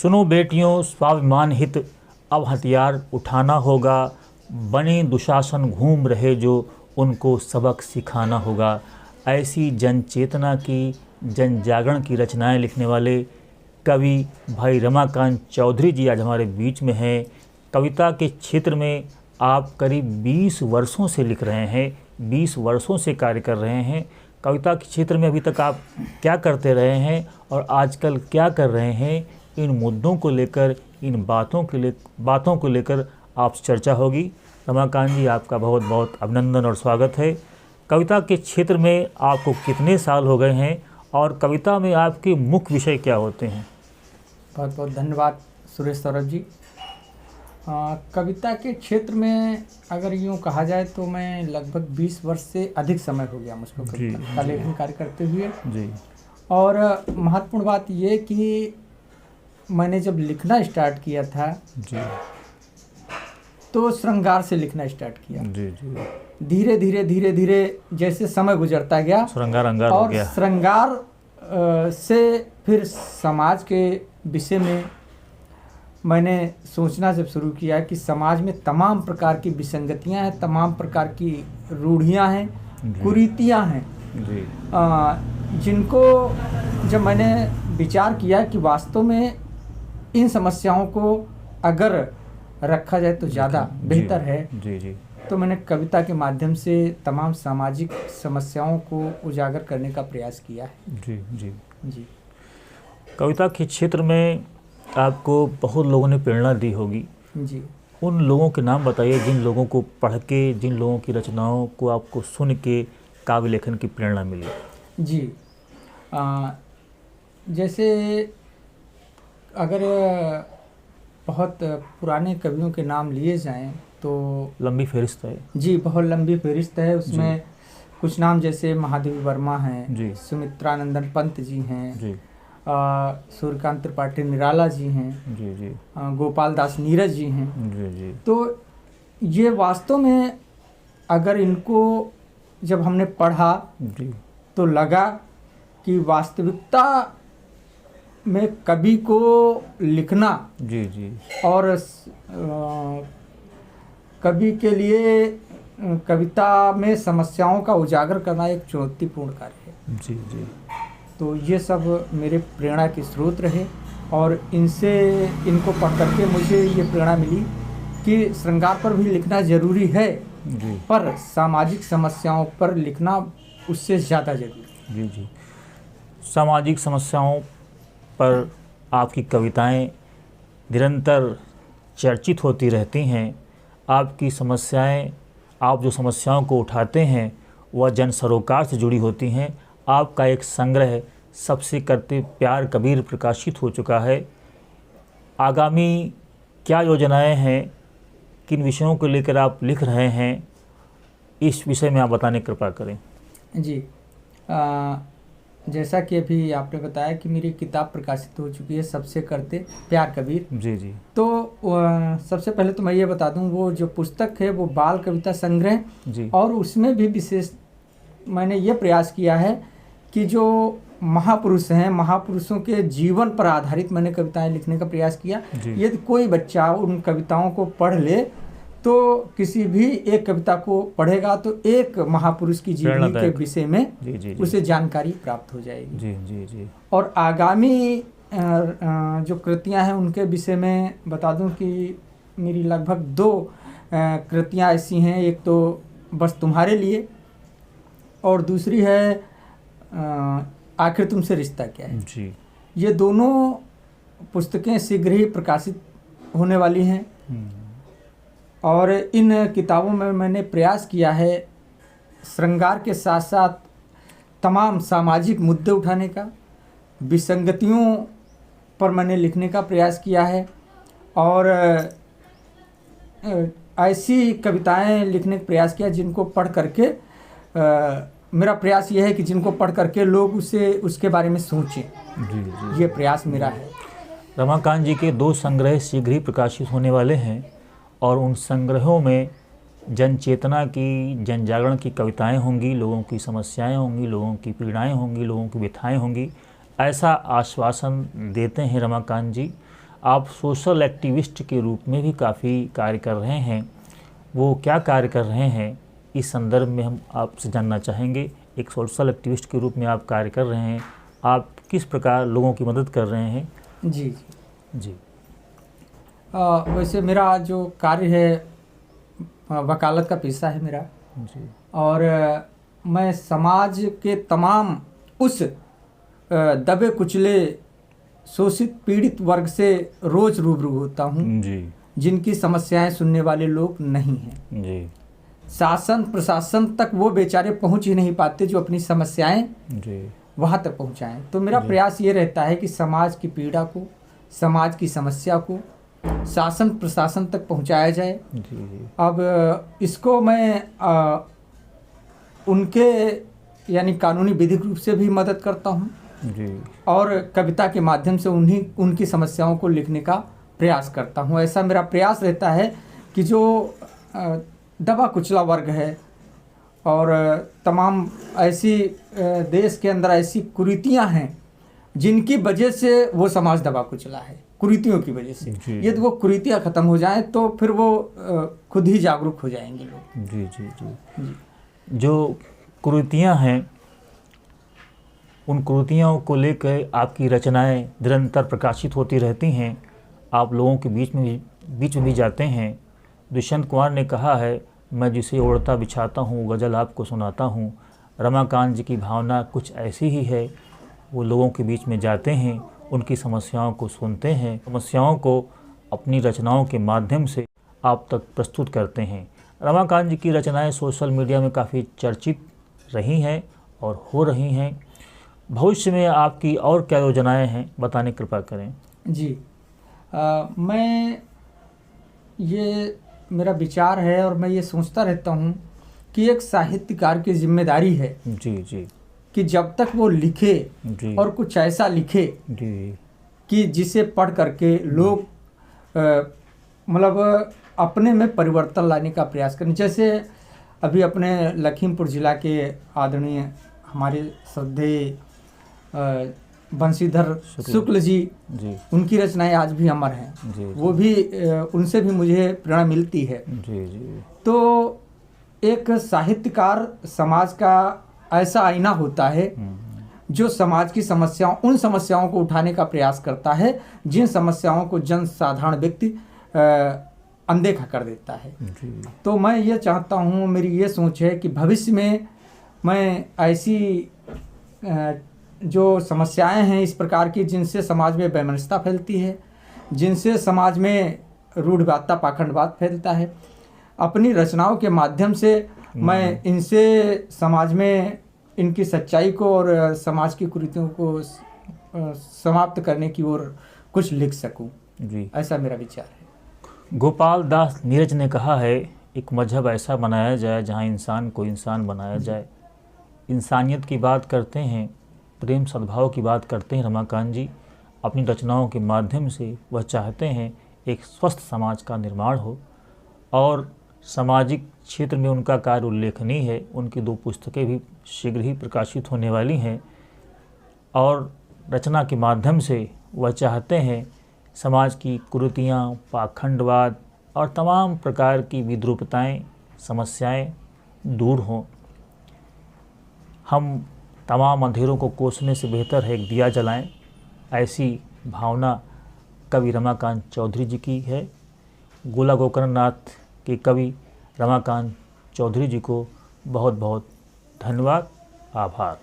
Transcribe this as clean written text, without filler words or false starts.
सुनो बेटियों स्वाभिमान हित अब हथियार उठाना होगा, बने दुशासन घूम रहे जो उनको सबक सिखाना होगा। ऐसी जन चेतना की जन जागरण की रचनाएं लिखने वाले कवि भाई रमाकांत चौधरी जी आज हमारे बीच में हैं। कविता के क्षेत्र में आप करीब 20 वर्षों से लिख रहे हैं, 20 वर्षों से कार्य कर रहे हैं। कविता के क्षेत्र में अभी तक आप क्या करते रहे हैं और आजकल क्या कर रहे हैं, इन मुद्दों को लेकर, इन बातों को लेकर आपसे चर्चा होगी। रमाकांत जी, आपका बहुत बहुत अभिनंदन और स्वागत है। कविता के क्षेत्र में आपको कितने साल हो गए हैं और कविता में आपके मुख्य विषय क्या होते हैं? बहुत बहुत धन्यवाद सुरेश सौरभ जी। कविता के क्षेत्र में अगर यूँ कहा जाए तो मैं लगभग 20 वर्ष से अधिक समय हो गया मुझको कविता का लेखन कार्य करते हुए जी। और महत्वपूर्ण बात ये कि मैंने जब लिखना स्टार्ट किया था जी, तो श्रृंगार से लिखना स्टार्ट किया जी जी। धीरे धीरे जैसे समय गुजरता गया श्रृंगार हो गया। श्रृंगार से फिर समाज के विषय में मैंने सोचना जब शुरू किया कि समाज में तमाम प्रकार की विसंगतियां हैं, तमाम प्रकार की रूढ़ियां हैं, कुरीतियां हैं, जिनको जब मैंने विचार किया कि वास्तव में इन समस्याओं को अगर रखा जाए तो ज़्यादा बेहतर है जी। तो मैंने कविता के माध्यम से तमाम सामाजिक समस्याओं को उजागर करने का प्रयास किया है जी। कविता के क्षेत्र में आपको बहुत लोगों ने प्रेरणा दी होगी जी। उन लोगों के नाम बताइए जिन लोगों को पढ़ के, जिन लोगों की रचनाओं को आपको सुन के काव्य लेखन की प्रेरणा मिली जी। जैसे अगर बहुत पुराने कवियों के नाम लिए जाएं तो लंबी फहरिस्त है जी, बहुत लंबी फहरिस्त है। उसमें कुछ नाम जैसे महादेवी वर्मा हैं, सुमित्रानंदन पंत जी हैं जी, सूर्यकांत त्रिपाठी निराला जी हैं जी, गोपाल दास नीरज जी हैं जी। तो ये वास्तव में अगर इनको जब हमने पढ़ा जी, तो लगा कि वास्तविकता में कवि को लिखना जी और कवि के लिए कविता में समस्याओं का उजागर करना एक चुनौतीपूर्ण कार्य है जी। तो ये सब मेरे प्रेरणा के स्रोत रहे और इनको पढ़ करके मुझे ये प्रेरणा मिली कि श्रृंगार पर भी लिखना ज़रूरी है जी, पर सामाजिक समस्याओं पर लिखना उससे ज़्यादा जरूरी जी। सामाजिक समस्याओं पर आपकी कविताएं निरंतर चर्चित होती रहती हैं। आपकी समस्याएं, आप जो समस्याओं को उठाते हैं वह जन सरोकार से जुड़ी होती हैं। आपका एक संग्रह सबसे करते प्यार कबीर प्रकाशित हो चुका है। आगामी क्या योजनाएं हैं, किन विषयों को लेकर आप लिख रहे हैं, इस विषय में आप बताने की कृपा करें जी। जैसा कि अभी आपने बताया कि मेरी किताब प्रकाशित हो चुकी है सबसे करते प्यार कबीर जी। तो सबसे पहले तो मैं ये बता दूं, वो जो पुस्तक है वो बाल कविता संग्रह जी, और उसमें भी विशेष मैंने ये प्रयास किया है कि जो महापुरुष हैं, महापुरुषों के जीवन पर आधारित मैंने कविताएं लिखने का प्रयास किया। यदि कोई बच्चा उन कविताओं को पढ़ ले तो किसी भी एक कविता को पढ़ेगा तो एक महापुरुष की जीवनी के विषय में उसे जानकारी प्राप्त हो जाएगी जी। और आगामी जो कृतियां हैं उनके विषय में बता दूं कि मेरी लगभग 2 कृतियां ऐसी हैं। एक तो बस तुम्हारे लिए और दूसरी है आखिर तुमसे रिश्ता क्या है जी। ये दोनों पुस्तकें शीघ्र ही प्रकाशित होने वाली हैं और इन किताबों में मैंने प्रयास किया है श्रृंगार के साथ साथ तमाम सामाजिक मुद्दे उठाने का, विसंगतियों पर मैंने लिखने का प्रयास किया है और ऐसी कविताएं लिखने का प्रयास किया जिनको पढ़ करके मेरा प्रयास ये है कि जिनको पढ़ करके लोग उसके बारे में सोचें जी। ये प्रयास मेरा है। रमाकांत जी के 2 संग्रह शीघ्र ही प्रकाशित होने वाले हैं और उन संग्रहों में जन चेतना की, जन जागरण की कविताएं होंगी, लोगों की समस्याएं होंगी, लोगों की पीड़ाएं होंगी, लोगों की व्यथाएं होंगी, ऐसा आश्वासन देते हैं रमाकांत जी। आप सोशल एक्टिविस्ट के रूप में भी काफ़ी कार्य कर रहे हैं। वो क्या कार्य कर रहे हैं, इस संदर्भ में हम आपसे जानना चाहेंगे। एक सोशल एक्टिविस्ट के रूप में आप कार्य कर रहे हैं, आप किस प्रकार लोगों की मदद कर रहे हैं? जी जी। वैसे मेरा जो कार्य है वकालत का पेशा है मेरा जी। और मैं समाज के तमाम उस दबे कुचले शोषित पीड़ित वर्ग से रोज रूबरू होता हूँ जी। जिनकी समस्याएं सुनने वाले लोग नहीं हैं। जी। शासन प्रशासन तक वो बेचारे पहुंच ही नहीं पाते जो अपनी समस्याएं जी वहाँ तक पहुंचाएं। तो मेरा प्रयास ये रहता है कि समाज की पीड़ा को, समाज की समस्या को शासन प्रशासन तक पहुंचाया जाए। जी। अब इसको मैं उनके यानी कानूनी विधिक रूप से भी मदद करता हूँ जी। और कविता के माध्यम से उनकी समस्याओं को लिखने का प्रयास करता हूँ। ऐसा मेरा प्रयास रहता है कि जो दबा कुचला वर्ग है और तमाम ऐसी देश के अंदर ऐसी कुरीतियाँ हैं जिनकी वजह से वो समाज दबा कुचला है, कुरीतियों की वजह से। यदि वो कुरीतियाँ ख़त्म हो जाएं तो फिर वो खुद ही जागरूक हो जाएंगे लोग। जी जी जी जी। जो कुरीतियाँ हैं, उन कुरीतियों को लेकर आपकी रचनाएं निरंतर प्रकाशित होती रहती हैं। आप लोगों के बीच में भी जाते हैं। दुष्यंत कुमार ने कहा है, मैं जिसे ओढ़ता बिछाता हूँ गज़ल आपको सुनाता हूँ। रमाकांत जी की भावना कुछ ऐसी ही है। वो लोगों के बीच में जाते हैं, उनकी समस्याओं को सुनते हैं, समस्याओं को अपनी रचनाओं के माध्यम से आप तक प्रस्तुत करते हैं। रमाकांत जी की रचनाएं सोशल मीडिया में काफ़ी चर्चित रही हैं और हो रही हैं। भविष्य में आपकी और क्या योजनाएं हैं, बताने कृपा करें। जी, मैं ये मेरा विचार है और मैं ये सोचता रहता हूँ कि एक साहित्यकार की जिम्मेदारी है जी जी कि जब तक वो लिखे जी और कुछ ऐसा लिखे जी कि जिसे पढ़ करके लोग मतलब अपने में परिवर्तन लाने का प्रयास करें। जैसे अभी अपने लखीमपुर ज़िला के आदरणीय हमारे श्रद्धेय बंशीधर शुक्ल जी, उनकी रचनाएं आज भी अमर हैं। वो भी उनसे भी मुझे प्रेरणा मिलती है। जी जी। तो एक साहित्यकार समाज का ऐसा आईना होता है जो समाज की समस्याओं, उन समस्याओं को उठाने का प्रयास करता है जिन समस्याओं को जन साधारण व्यक्ति अनदेखा कर देता है। तो मैं ये चाहता हूँ, मेरी ये सोच है कि भविष्य में मैं ऐसी जो समस्याएं हैं इस प्रकार की जिनसे समाज में वैमनस्यता फैलती है, जिनसे समाज में रूढ़वादिता पाखंडवाद फैलता है, अपनी रचनाओं के माध्यम से मैं इनसे समाज में इनकी सच्चाई को और समाज की कुरीतियों को समाप्त करने की ओर कुछ लिख सकूं। जी, ऐसा मेरा विचार है। गोपाल दास नीरज ने कहा है, एक मजहब ऐसा बनाया जाए जहां इंसान को इंसान बनाया जाए। इंसानियत की बात करते हैं, प्रेम सद्भाव की बात करते हैं रमाकांत जी। अपनी रचनाओं के माध्यम से वह चाहते हैं एक स्वस्थ समाज का निर्माण हो और सामाजिक क्षेत्र में उनका कार्य उल्लेखनीय है। उनकी 2 पुस्तकें भी शीघ्र ही प्रकाशित होने वाली हैं और रचना के माध्यम से वह चाहते हैं समाज की कुरीतियाँ, पाखंडवाद और तमाम प्रकार की विद्रूपताएँ, समस्याएं दूर हों। हम तमाम अंधेरों को कोसने से बेहतर है एक दिया जलाएं, ऐसी भावना कवि रमाकांत चौधरी जी की है। गोला गोकर्णनाथ के कवि रमाकांत चौधरी जी को बहुत बहुत धन्यवाद, आभार।